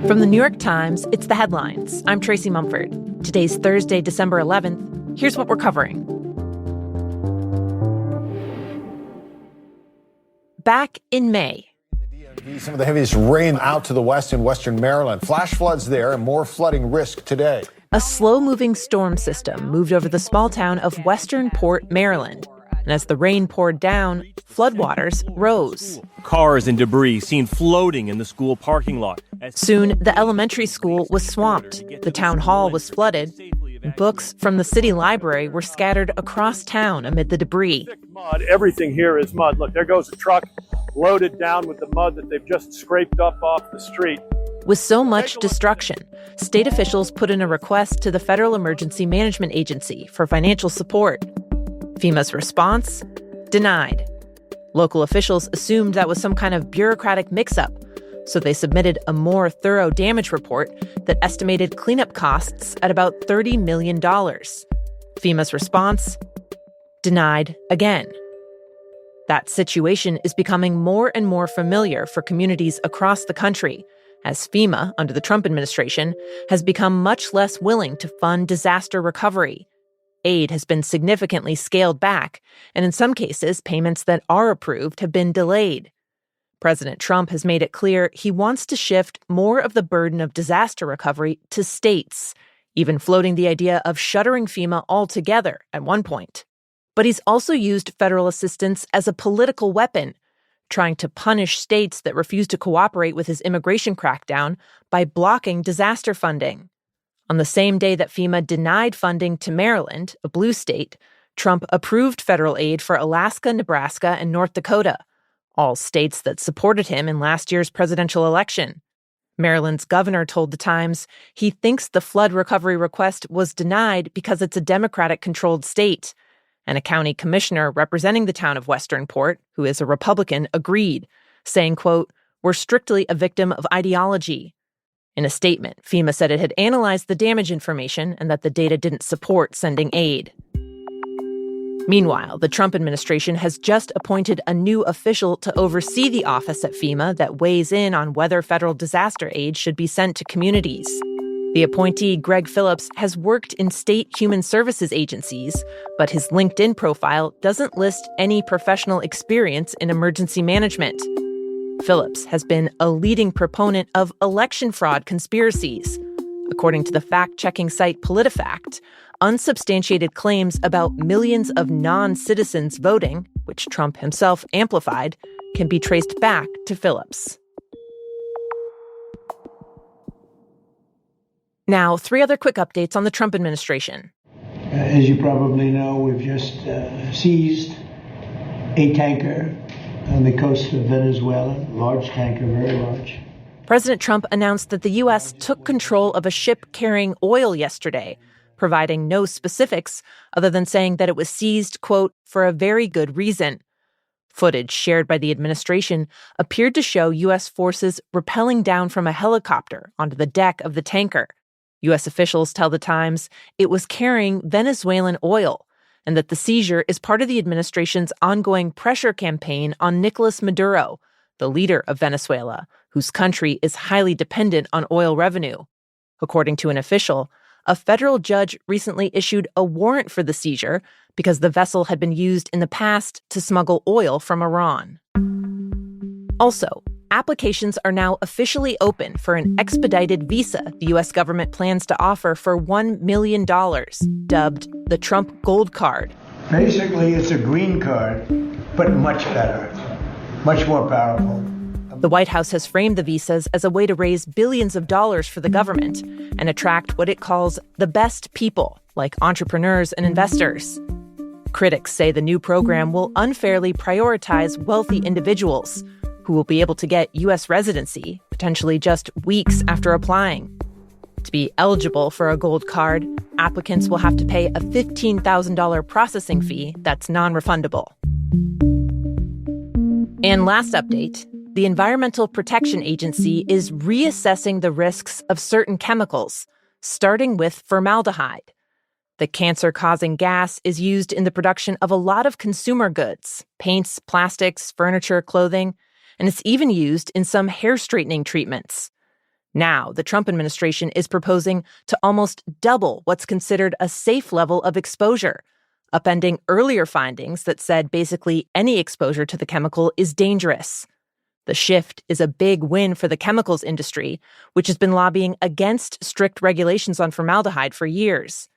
From the New York Times, it's The Headlines. I'm Tracy Mumford. Today's Thursday, December 11th. Here's what we're covering. Back in May. Some of the heaviest rain out to the west in western Maryland. Flash floods there and more flooding risk today. A slow-moving storm system moved over the small town of Western Port, Maryland. And as the rain poured down, floodwaters rose. Cars and debris seen floating in the school parking lot. Soon, the elementary school was swamped. The town hall was flooded. Books from the city library were scattered across town amid the debris. Mud. Everything here is mud. Look, there goes a truck loaded down with the mud that they've just scraped up off the street. With so much destruction, state officials put in a request to the Federal Emergency Management Agency for financial support. FEMA's response? Denied. Local officials assumed that was some kind of bureaucratic mix-up, so they submitted a more thorough damage report that estimated cleanup costs at about $30 million. FEMA's response? Denied again. That situation is becoming more and more familiar for communities across the country, as FEMA, under the Trump administration, has become much less willing to fund disaster recovery. Aid has been significantly scaled back, and in some cases, payments that are approved have been delayed. President Trump has made it clear he wants to shift more of the burden of disaster recovery to states, even floating the idea of shuttering FEMA altogether at one point. But he's also used federal assistance as a political weapon, trying to punish states that refuse to cooperate with his immigration crackdown by blocking disaster funding. On the same day that FEMA denied funding to Maryland, a blue state, Trump approved federal aid for Alaska, Nebraska, and North Dakota, all states that supported him in last year's presidential election. Maryland's governor told The Times he thinks the flood recovery request was denied because it's a Democratic-controlled state. And a county commissioner representing the town of Western Port, who is a Republican, agreed, saying, quote, "We're strictly a victim of ideology." In a statement, FEMA said it had analyzed the damage information and that the data didn't support sending aid. Meanwhile, the Trump administration has just appointed a new official to oversee the office at FEMA that weighs in on whether federal disaster aid should be sent to communities. The appointee, Greg Phillips, has worked in state human services agencies, but his LinkedIn profile doesn't list any professional experience in emergency management. Phillips has been a leading proponent of election fraud conspiracies. According to the fact-checking site PolitiFact, unsubstantiated claims about millions of non-citizens voting, which Trump himself amplified, can be traced back to Phillips. Now, 3 other quick updates on the Trump administration. As you probably know, we've just seized a tanker on the coast of Venezuela, large tanker, very large. President Trump announced that the U.S. took control of a ship carrying oil yesterday, providing no specifics other than saying that it was seized, quote, for a very good reason. Footage shared by the administration appeared to show U.S. forces rappelling down from a helicopter onto the deck of the tanker. U.S. officials tell The Times it was carrying Venezuelan oil and that the seizure is part of the administration's ongoing pressure campaign on Nicolas Maduro, the leader of Venezuela, whose country is highly dependent on oil revenue. According to an official, a federal judge recently issued a warrant for the seizure because the vessel had been used in the past to smuggle oil from Iran. Also, applications are now officially open for an expedited visa the U.S. government plans to offer for $1 million, dubbed the Trump Gold Card. Basically, it's a green card, but much better, much more powerful. The White House has framed the visas as a way to raise billions of dollars for the government and attract what it calls the best people, like entrepreneurs and investors. Critics say the new program will unfairly prioritize wealthy individuals who will be able to get U.S. residency, potentially just weeks after applying. To be eligible for a gold card, applicants will have to pay a $15,000 processing fee that's non-refundable. And last update, the Environmental Protection Agency is reassessing the risks of certain chemicals, starting with formaldehyde. The cancer-causing gas is used in the production of a lot of consumer goods, paints, plastics, furniture, clothing, and it's even used in some hair straightening treatments. Now, the Trump administration is proposing to almost double what's considered a safe level of exposure, upending earlier findings that said basically any exposure to the chemical is dangerous. The shift is a big win for the chemicals industry, which has been lobbying against strict regulations on formaldehyde for years.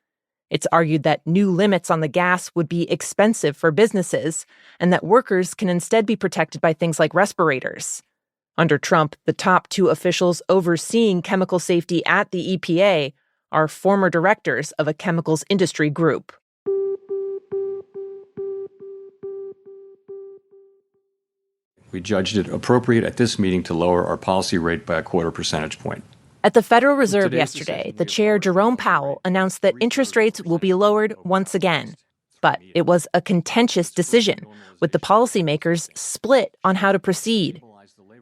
It's argued that new limits on the gas would be expensive for businesses and that workers can instead be protected by things like respirators. Under Trump, the top two officials overseeing chemical safety at the EPA are former directors of a chemicals industry group. We judged it appropriate at this meeting to lower our policy rate by a 0.25 percentage point. At the Federal Reserve yesterday, the chair, Jerome Powell, announced that interest rates will be lowered once again. But it was a contentious decision, with the policymakers split on how to proceed.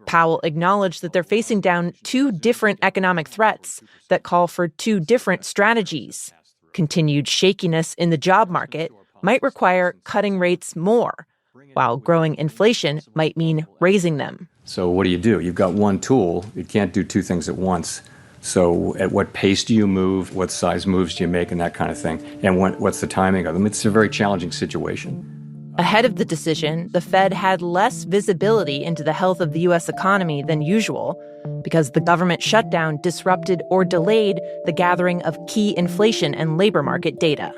Powell acknowledged that they're facing down two different economic threats that call for two different strategies. Continued shakiness in the job market might require cutting rates more, while growing inflation might mean raising them. So what do? You've got one tool. You can't do two things at once. So at what pace do you move? What size moves do you make and that kind of thing? And what's the timing of them? It's a very challenging situation. Ahead of the decision, the Fed had less visibility into the health of the U.S. economy than usual because the government shutdown disrupted or delayed the gathering of key inflation and labor market data.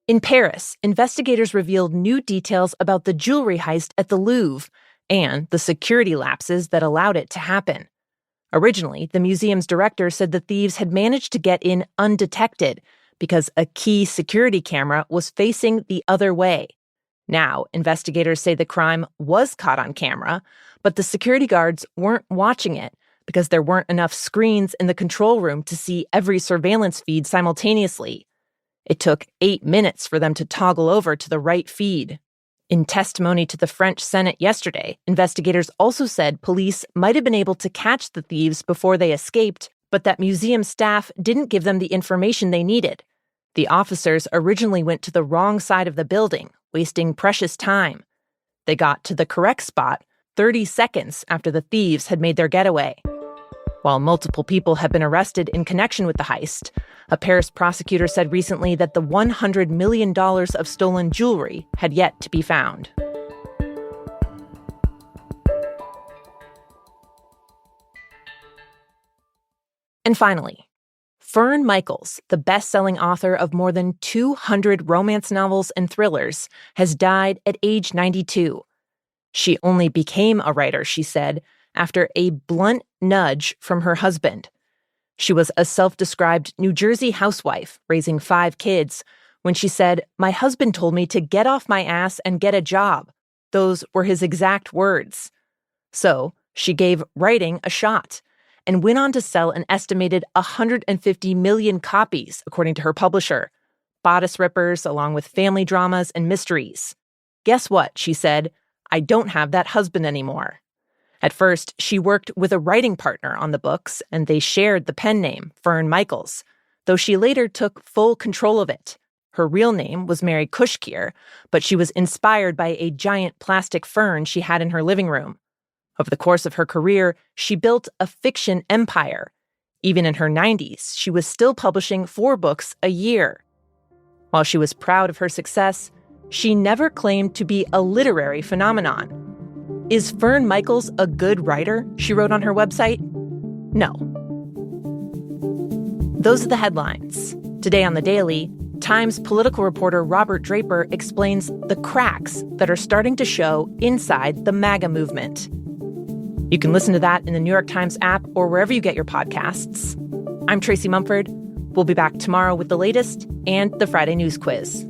In Paris, investigators revealed new details about the jewelry heist at the Louvre and the security lapses that allowed it to happen. Originally, the museum's director said the thieves had managed to get in undetected because a key security camera was facing the other way. Now, investigators say the crime was caught on camera, but the security guards weren't watching it because there weren't enough screens in the control room to see every surveillance feed simultaneously. It took 8 minutes for them to toggle over to the right feed. In testimony to the French Senate yesterday, investigators also said police might have been able to catch the thieves before they escaped, but that museum staff didn't give them the information they needed. The officers originally went to the wrong side of the building, wasting precious time. They got to the correct spot 30 seconds after the thieves had made their getaway. While multiple people have been arrested in connection with the heist, a Paris prosecutor said recently that the $100 million of stolen jewelry had yet to be found. And finally, Fern Michaels, the best-selling author of more than 200 romance novels and thrillers, has died at age 92. She only became a writer, she said, after a blunt nudge from her husband. She was a self-described New Jersey housewife raising 5 kids when she said, "My husband told me to get off my ass and get a job." Those were his exact words. So she gave writing a shot and went on to sell an estimated 150 million copies, according to her publisher. Bodice rippers, along with family dramas and mysteries. Guess what, she said, "I don't have that husband anymore." At first, she worked with a writing partner on the books, and they shared the pen name, Fern Michaels, though she later took full control of it. Her real name was Mary Kushkier, but she was inspired by a giant plastic fern she had in her living room. Over the course of her career, she built a fiction empire. Even in her 90s, she was still publishing 4 books a year. While she was proud of her success, she never claimed to be a literary phenomenon. Is Fern Michaels a good writer? She wrote on her website. No. Those are the headlines. Today on The Daily, Times political reporter Robert Draper explains the cracks that are starting to show inside the MAGA movement. You can listen to that in the New York Times app or wherever you get your podcasts. I'm Tracy Mumford. We'll be back tomorrow with the latest and the Friday News Quiz.